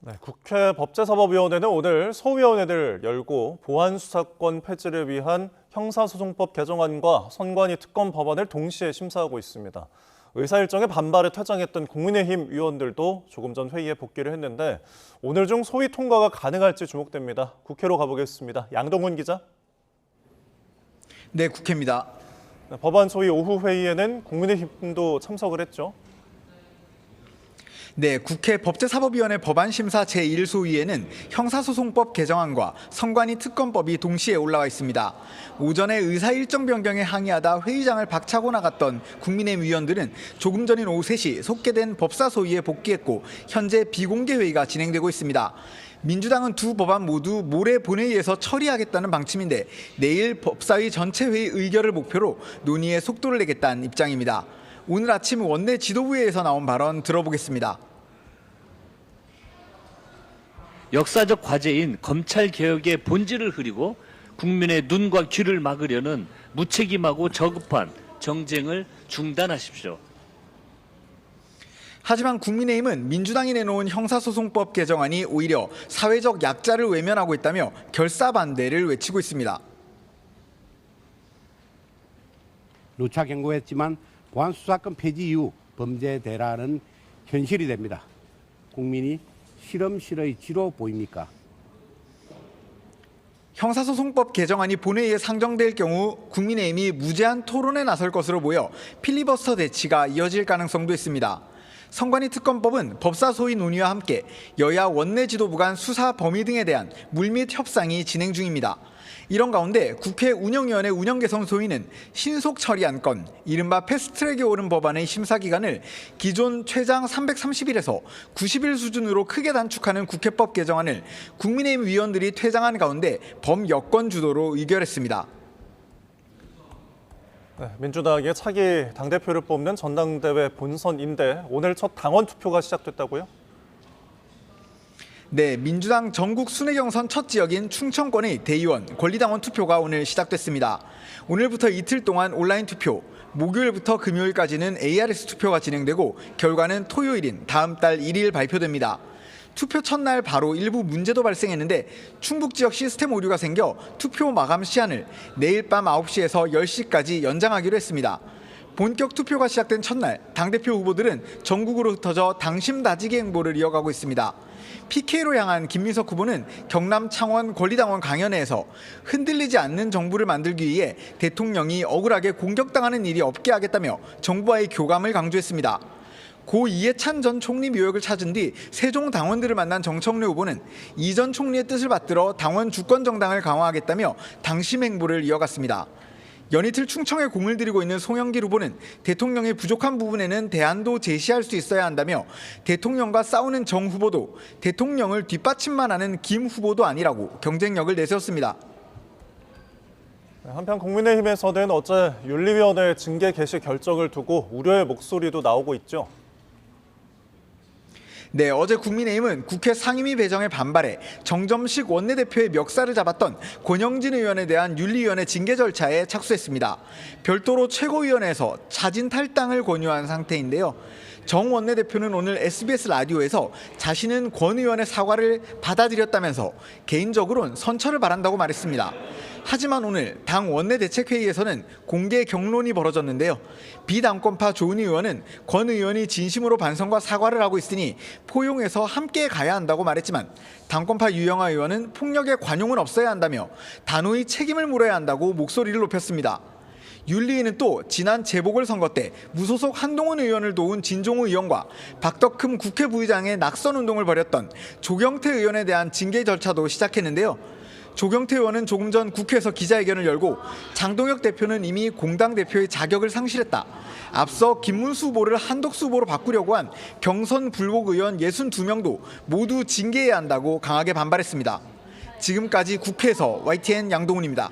네, 국회 법제사법위원회는 오늘 소위원회를 열고 보안수사권 폐지를 위한 형사소송법 개정안과 선관위 특검 법안을 동시에 심사하고 있습니다. 의사일정에 반발해 퇴장했던 국민의힘 의원들도 조금 전 회의에 복귀를 했는데 오늘 중 소위 통과가 가능할지 주목됩니다. 국회로 가보겠습니다. 양동훈 기자. 네, 국회입니다. 법안 소위 오후 회의에는 국민의힘도 참석을 했죠. 네, 국회 법제사법위원회 법안심사 제1소위에는 형사소송법 개정안과 선관위 특검법이 동시에 올라와 있습니다. 오전에 의사일정 변경에 항의하다 회의장을 박차고 나갔던 국민의힘 의원들은 조금 전인 오후 3시 속개된 법사소위에 복귀했고 현재 비공개 회의가 진행되고 있습니다. 민주당은 두 법안 모두 모레 본회의에서 처리하겠다는 방침인데 내일 법사위 전체 회의 의결을 목표로 논의에 속도를 내겠다는 입장입니다. 오늘 아침 원내 지도부회에서 나온 발언 들어보겠습니다. 역사적 과제인 검찰개혁의 본질을 흐리고 국민의 눈과 귀를 막으려는 무책임하고 저급한 정쟁을 중단하십시오. 하지만 국민의힘은 민주당이 내놓은 형사소송법 개정안이 오히려 사회적 약자를 외면하고 있다며 결사 반대를 외치고 있습니다. 누차 경고했지만 보안수사권 폐지 이후 범죄 대란은 현실이 됩니다. 국민이 실험실의지로 보입니까? 형사소송법 개정안이 본회의에 상정될 경우 국민의힘이 무제한 토론에 나설 것으로 보여 필리버스터 대치가 이어질 가능성도 있습니다. 선관위 특검법은 법사소위 논의와 함께 여야 원내 지도부 간 수사 범위 등에 대한 물밑 협상이 진행 중입니다. 이런 가운데 국회 운영위원회 운영개선 소위는 신속 처리한 건, 이른바 패스트트랙에 오른 법안의 심사 기간을 기존 최장 330일에서 90일 수준으로 크게 단축하는 국회법 개정안을 국민의힘 위원들이 퇴장한 가운데 범여권 주도로 의결했습니다. 네, 민주당의 차기 당대표를 뽑는 전당대회 본선인데 오늘 첫 당원 투표가 시작됐다고요? 네, 민주당 전국 순회 경선 첫 지역인 충청권의 대의원 권리당원 투표가 오늘 시작됐습니다. 오늘부터 이틀 동안 온라인 투표, 목요일부터 금요일까지는 ARS 투표가 진행되고 결과는 토요일인 다음 달 1일 발표됩니다. 투표 첫날 바로 일부 문제도 발생했는데 충북 지역 시스템 오류가 생겨 투표 마감 시한을 내일 밤 9시에서 10시까지 연장하기로 했습니다. 본격 투표가 시작된 첫날 당대표 후보들은 전국으로 흩어져 당심 다지기 행보를 이어가고 있습니다. PK로 향한 김민석 후보는 경남 창원 권리당원 강연회에서 흔들리지 않는 정부를 만들기 위해 대통령이 억울하게 공격당하는 일이 없게 하겠다며 정부와의 교감을 강조했습니다. 고 이해찬 전 총리 묘역을 찾은 뒤 세종 당원들을 만난 정청래 후보는 이 전 총리의 뜻을 받들어 당원 주권 정당을 강화하겠다며 당심 행보를 이어갔습니다. 연이틀 충청에 공을 들이고 있는 송영길 후보는 대통령의 부족한 부분에는 대안도 제시할 수 있어야 한다며 대통령과 싸우는 정 후보도 대통령을 뒷받침만 하는 김 후보도 아니라고 경쟁력을 내세웠습니다. 한편 국민의힘에서는 어제 윤리위원회 징계 개시 결정을 두고 우려의 목소리도 나오고 있죠. 네, 어제 국민의힘은 국회 상임위 배정에 반발해 정점식 원내대표의 멱살을 잡았던 권영진 의원에 대한 윤리위원회 징계 절차에 착수했습니다. 별도로 최고위원회에서 자진 탈당을 권유한 상태인데요. 정 원내대표는 오늘 SBS 라디오에서 자신은 권 의원의 사과를 받아들였다면서 개인적으로는 선처를 바란다고 말했습니다. 하지만 오늘 당 원내대책회의에서는 공개 격론이 벌어졌는데요. 비당권파 조은희 의원은 권 의원이 진심으로 반성과 사과를 하고 있으니 포용해서 함께 가야 한다고 말했지만 당권파 유영하 의원은 폭력의 관용은 없어야 한다며 단호히 책임을 물어야 한다고 목소리를 높였습니다. 윤리위는 또 지난 재보궐선거 때 무소속 한동훈 의원을 도운 진종우 의원과 박덕흠 국회 부의장의 낙선 운동을 벌였던 조경태 의원에 대한 징계 절차도 시작했는데요. 조경태 의원은 조금 전 국회에서 기자회견을 열고 장동혁 대표는 이미 공당 대표의 자격을 상실했다. 앞서 김문수 후보를 한덕수 후보로 바꾸려고 한 경선 불복 의원 62명도 모두 징계해야 한다고 강하게 반발했습니다. 지금까지 국회에서 YTN 양동훈입니다.